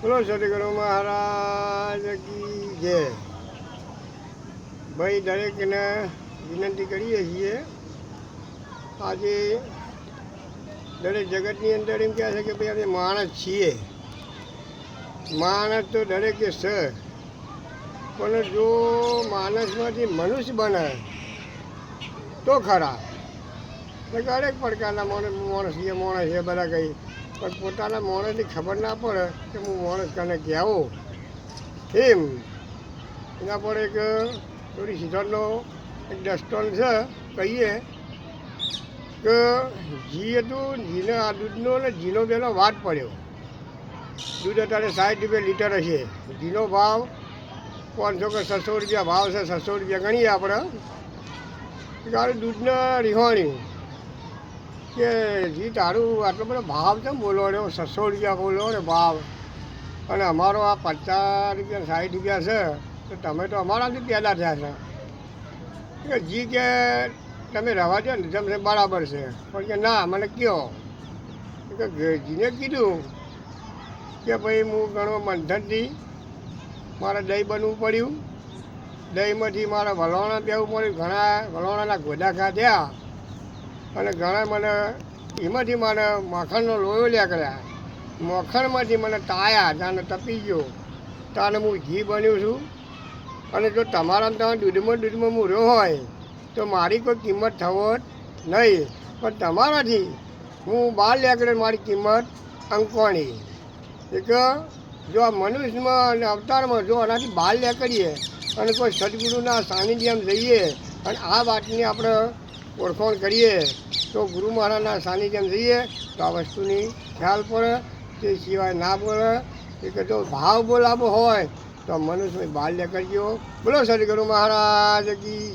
બોલો સદગુરુ મહારાજ કી જય। ભાઈ દરેકને વિનંતી કરીએ છીએ, આજે દરેક જગતની અંદર એમ કહે છે કે ભાઈ અમે માણસ છીએ, માણસ તો દરેકે છે, પણ જો માણસમાંથી મનુષ્ય બને તો ખરા। દરેક પ્રકારના માણસ છે બધા કંઈ, પણ પોતાના માણસની ખબર ના પડે કે હું માણસ કને કહેવું એમ એના પર એક થોડી સિદ્ધાંતનો એક દસ્તોન છે। કહીએ કે ઘી હતું, ઘીને આ દૂધનો ને ઘીનો પેલો વાત પડ્યો। દૂધ અત્યારે 60 રૂપિયા લીટર હશે, ઘીનો ભાવ 500 કે 600 રૂપિયા ભાવ છે। 600 રૂપિયા ગણીએ આપણે, તારું દૂધને રીહોણ્યું કે જી તારું આટલો બધો ભાવ કેમ બોલવાનો, 600 રૂપિયા બોલો ને ભાવ, અને અમારો આ 50 રૂપિયા 60 રૂપિયા છે, તો તમે તો અમારાથી પેદા થયા છે કે જી કે તમે રહેવા દો ને તમને બરાબર છે, પણ કે ના મને કહો કે જીને કીધું કે ભાઈ હું ઘણો મંથનથી મારે દહીં બનવું પડ્યું, દહીંમાંથી મારે વલોણા બેવું પડ્યું, ઘણા વલોણાના ગોદા ખાધ્યા, અને ઘણા મને એમાંથી મને માખણનો લોયો લ્યા કર્યા, માખણમાંથી મને તાયા, તાને તપી ગયો, તાને હું ઘી બન્યું છું। અને જો તમારા દૂધમાં હું રહ્યો હોય તો મારી કોઈ કિંમત થવો નહીં, પણ તમારાથી હું બહાર લેકડે મારી કિંમત અંકવાણી। એક જો આ મનુષ્યમાં અને અવતારમાં જો આનાથી બહાર લેકડીએ અને કોઈ સદગુરુના સાનિધ્યમાં જઈએ અને આ વાતની આપણે ઓળખાણ કરીએ તો ગુરુ મહારાજના સાનિધ્યમાં જઈએ તો આ વસ્તુની ખ્યાલ પડે। તે સિવાય ના બોલે કે જો ભાવ બોલાવો હોય તો મનુષ્ય બહાર લેકડજો। બોલો સદગુરુ મહારાજ કી।